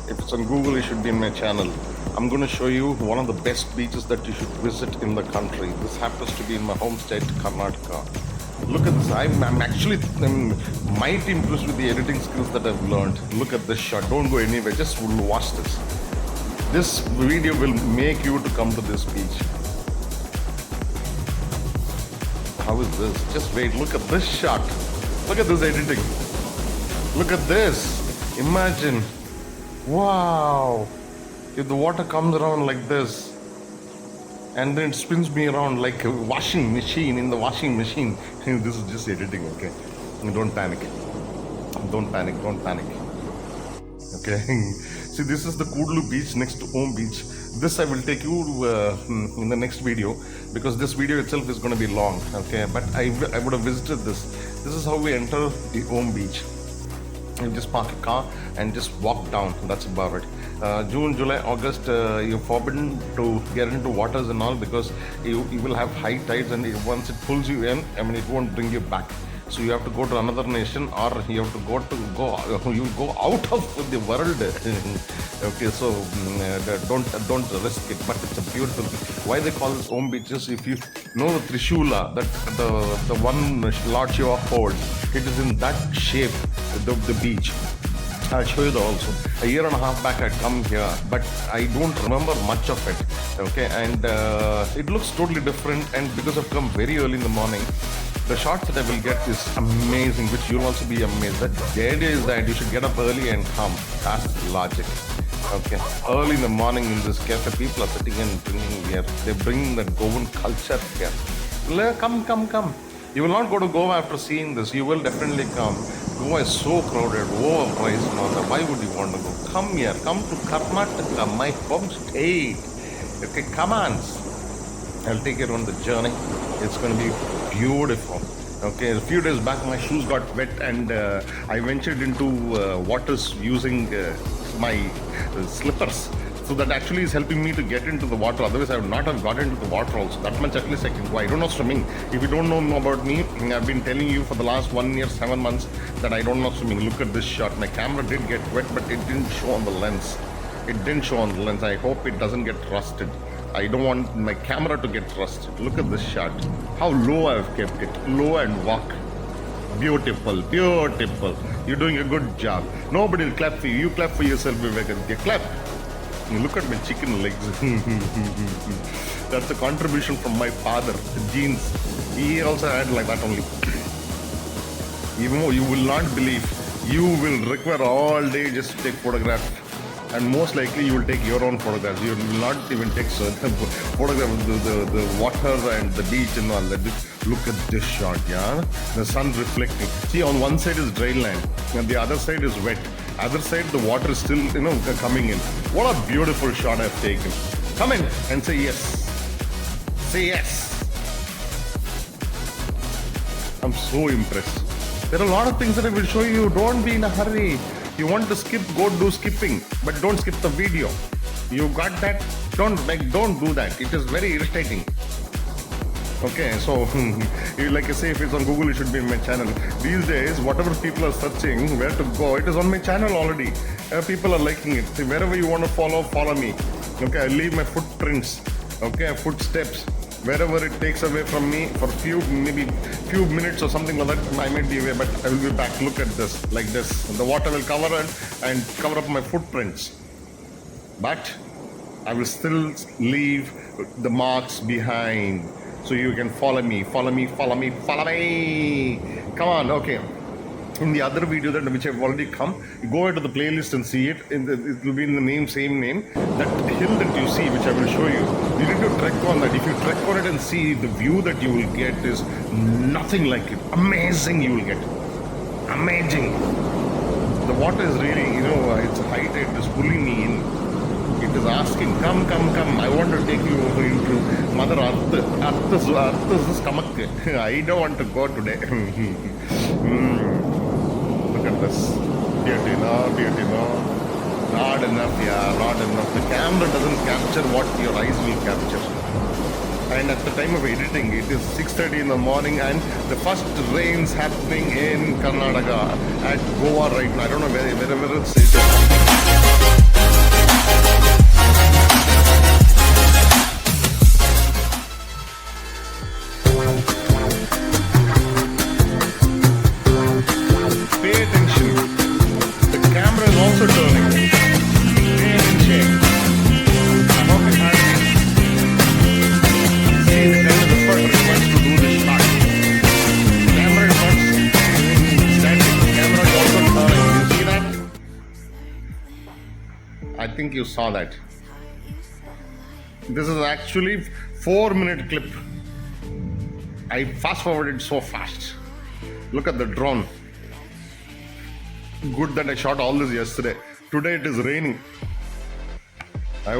If it's on Google, it should be in my channel. I'm going to show you one of the best beaches that you should visit in the country. This happens to be in my home state, Karnataka. Look at this. I'm actually mighty impressed with the editing skills that I've learned. Look at this shot. Don't go anywhere. Just watch this. This video will make you to come to this beach. How is this? Just wait. Look at this shot. Look at this editing. Look at this. Imagine. Wow. If the water comes around like this, and then it spins me around like a washing machine in the washing machine. This is just editing, okay? Don't panic. Don't panic. Don't panic. Okay. See, this is the Kudle beach next to Om beach. This I will take you in the next video, because this video itself is going to be long, okay? But I would have visited this. This is how we enter the Om beach. You just park a car and just walk down. That's about it. June, July, August, you're forbidden to get into waters and all, because you will have high tides, and once it pulls you in, it won't bring you back. So you have to go to another nation, or you have to go out of the world. Okay, so don't risk it. But it's a beautiful. Why they call this Om beaches? If you know the Trishula, that the one Lord Shiva holds, it is in that shape. The beach. I'll show you that also. A year and a half back I'd come here, but I don't remember much of it. Okay, and it looks totally different, and because I've come very early in the morning, the shots that I will get is amazing, which you'll also be amazed. The idea is that you should get up early and come. That's logic. Okay, early in the morning in this cafe, people are sitting and drinking beer. They're bringing that Goan culture here. Come. You will not go to Goa after seeing this. You will definitely come. Goa is so crowded, overpriced now. Why would you want to go? Come here. Come to Karnataka, my home state. Okay, come on. I'll take you on the journey. It's going to be beautiful. Okay, a few days back my shoes got wet, and I ventured into waters using my slippers. So that actually is helping me to get into the water. Otherwise, I would not have got into the water also. That much at least I can go. I don't know swimming. If you don't know about me, I've been telling you for the last 1 year, 7 months that I don't know swimming. Look at this shot. My camera did get wet, but it didn't show on the lens. It didn't show on the lens. I hope it doesn't get rusted. I don't want my camera to get rusted. Look at this shot. How low I've kept it. Low and walk. Beautiful. You're doing a good job. Nobody will clap for you. You clap for yourself, Vivek Aditya. Clap. Look at my chicken legs. That's a contribution from my father, the genes. He also had like that only. Even though you will not believe, you will require all day just to take photographs. And most likely you will take your own photographs. You will not even take photograph of the water and the beach and all that. Look at this shot, yeah? The sun reflecting. See, on one side is dry land and the other side is wet. Other side, the water is still, coming in. What a beautiful shot I've taken. Come in and say yes. Say yes. I'm so impressed. There are a lot of things that I will show you. Don't be in a hurry. You want to skip, go do skipping, but don't skip the video. You got that? Don't do that. It is very irritating. Okay, so like I say, if it's on Google, it should be in my channel. These days, whatever people are searching where to go, it is on my channel already. People are liking it. See, wherever you want to follow me. Okay, I leave my footprints. Okay, footsteps. Wherever it takes away from me for maybe few minutes or something like that, I might be away, but I will be back. Look at this, like this. The water will cover it and cover up my footprints. But I will still leave the marks behind. So you can follow me. Come on, okay. In the other video which I've already come, go into the playlist and see it. It will be in the same name. That hill that you see, which I will show you, you need to trek on that. If you trek on it and see, the view that you will get is nothing like it. Amazing you will get. Amazing. The water is really, it's high tide. It is pulling me in. It is asking, come. I want to take you over into Mother Earth's stomach. I don't want to go today. Look at this. Beauty, no. Not enough. The camera doesn't capture what your eyes will capture. And at the time of editing, it is 6:30 in the morning, and the first rains happening in Karnataka at Goa right now. I don't know wherever it's. also turning. Real in shape. I hope you have it. See, there is effort requires to do this shot. Camera is not standing. Camera is also turning. You see that? I think you saw that. This is actually 4-minute clip. I fast forwarded so fast. Look at the drone. Good that I shot all this yesterday. Today it is raining. I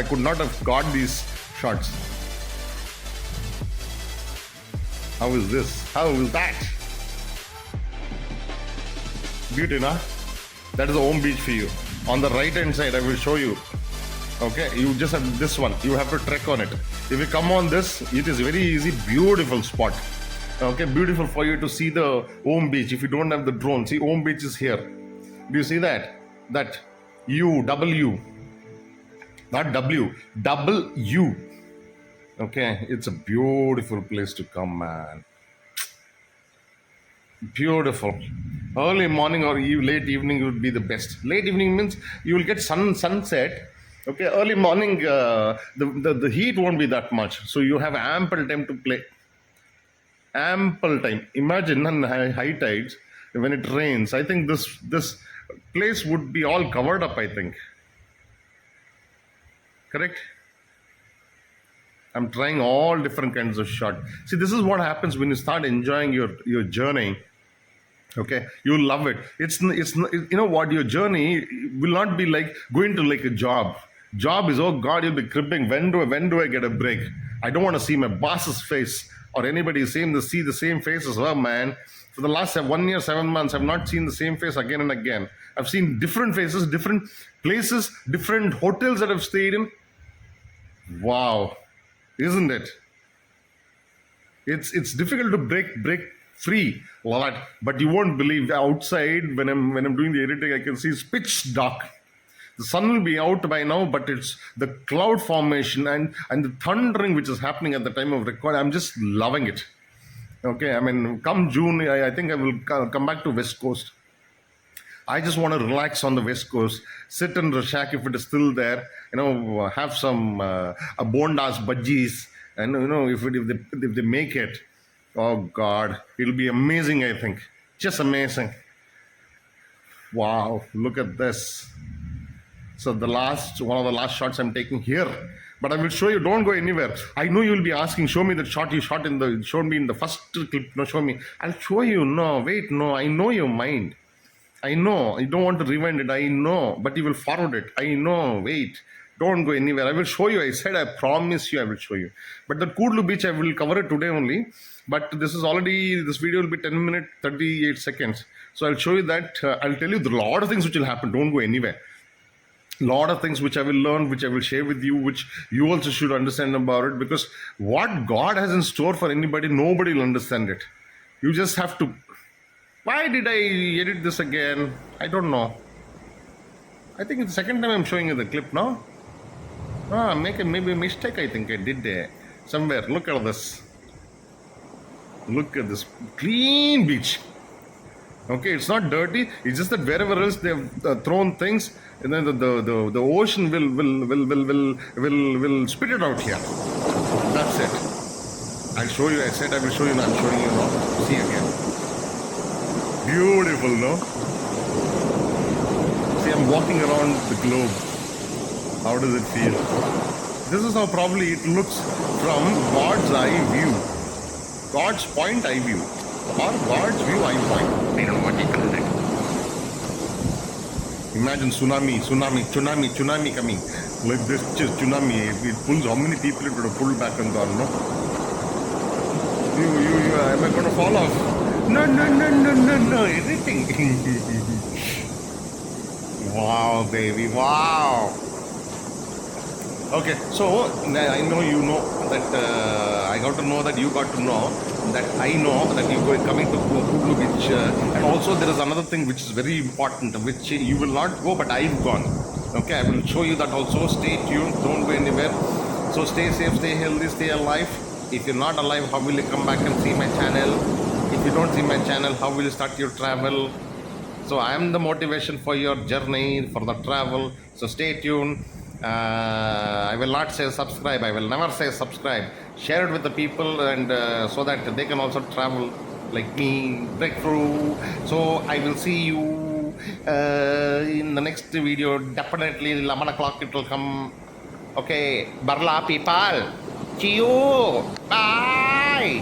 could not have got these shots. How is this? How is that? Beauty, na? That is the home beach for you. On the right hand side, I will show you. Okay, you just have this one. You have to trek on it. If you come on this, it is very easy, beautiful spot. Okay, beautiful for you to see the home beach. If you don't have the drone, see home beach is here. Do you see that? That U, not W, double U. Okay, it's a beautiful place to come, man. Beautiful. Early morning or late evening would be the best. Late evening means you will get sunset. Okay, early morning, the heat won't be that much. So you have ample time to play. Ample time. Imagine on high tides, when it rains, I think this place would be all covered up, I think. Correct? I'm trying all different kinds of shot. See, this is what happens when you start enjoying your journey. Okay, you love it. It's you know what, your journey will not be like going to like a job. Job is, oh God, you'll be cribbing. When do I get a break? I don't want to see my boss's face or anybody see the same faces. Oh man, for the last 1 year, 7 months, I've not seen the same face again and again. I've seen different faces, different places, different hotels that I've stayed in. Wow, isn't it? It's difficult to break free a lot, but you won't believe outside when I'm doing the editing, I can see it's pitch dark. The sun will be out by now, but it's the cloud formation and the thundering which is happening at the time of record. I'm just loving it. Okay, I mean, come June, I think I will come back to West Coast. I just want to relax on the West Coast, sit in the shack if it is still there, have some bondas, bhajis, and if they make it, oh God, it'll be amazing, I think. Just amazing. Wow, look at this. So one of the last shots I'm taking here, but I will show you. Don't go anywhere. I know you'll be asking, show me the shot you showed me in the first clip. No, show me. I'll show you. No, wait, no. I know your mind. I know. You don't want to rewind it. I know, but you will forward it. I know. Wait. Don't go anywhere. I will show you. I said, I promise you, I will show you. But the Kudle beach, I will cover it today only. But this video will be 10 minutes, 38 seconds. So I'll show you that. I'll tell you a lot of things which will happen. Don't go anywhere. Lot of things which I will learn, which I will share with you, which you also should understand about it, because what God has in store for anybody, nobody will understand it. You just have to. Why did I edit this again? I don't know. I think it's the second time I'm showing you the clip now. Maybe a mistake I think I did there. Somewhere. Look at this. Look at this clean beach. Okay, it's not dirty. It's just that wherever else they have thrown things, and then the ocean will spit it out here. That's it. I'll show you. I said I will show you. Now I'm showing you now. See again. Beautiful, no? See, I'm walking around the globe. How does it feel? This is how probably it looks from God's eye view. God's point eye view. Or God's view eye point. I don't know what you call that. Imagine tsunami coming. Like this just tsunami. It pulls, how many people it would have pulled back and gone, no? Am I going to fall off? No, everything. Wow, baby, wow. Okay, so I know you know that I got to know that you got to know that I know that you are coming to Kudlu Beach, and also there is another thing which is very important, which you will not go, but I've gone. Okay, I will show you that also. Stay tuned, don't go anywhere. So stay safe, stay healthy, stay alive. If you're not alive, how will you come back and see my channel? If you don't see my channel, how will you start your travel? So I am the motivation for your journey, for the travel. So stay tuned. I will not say subscribe. I will never say subscribe. Share it with the people, and so that they can also travel like me, breakthrough. So I will see you in the next video. Definitely 11 o'clock it will come. Okay, Barla people. See you. Bye.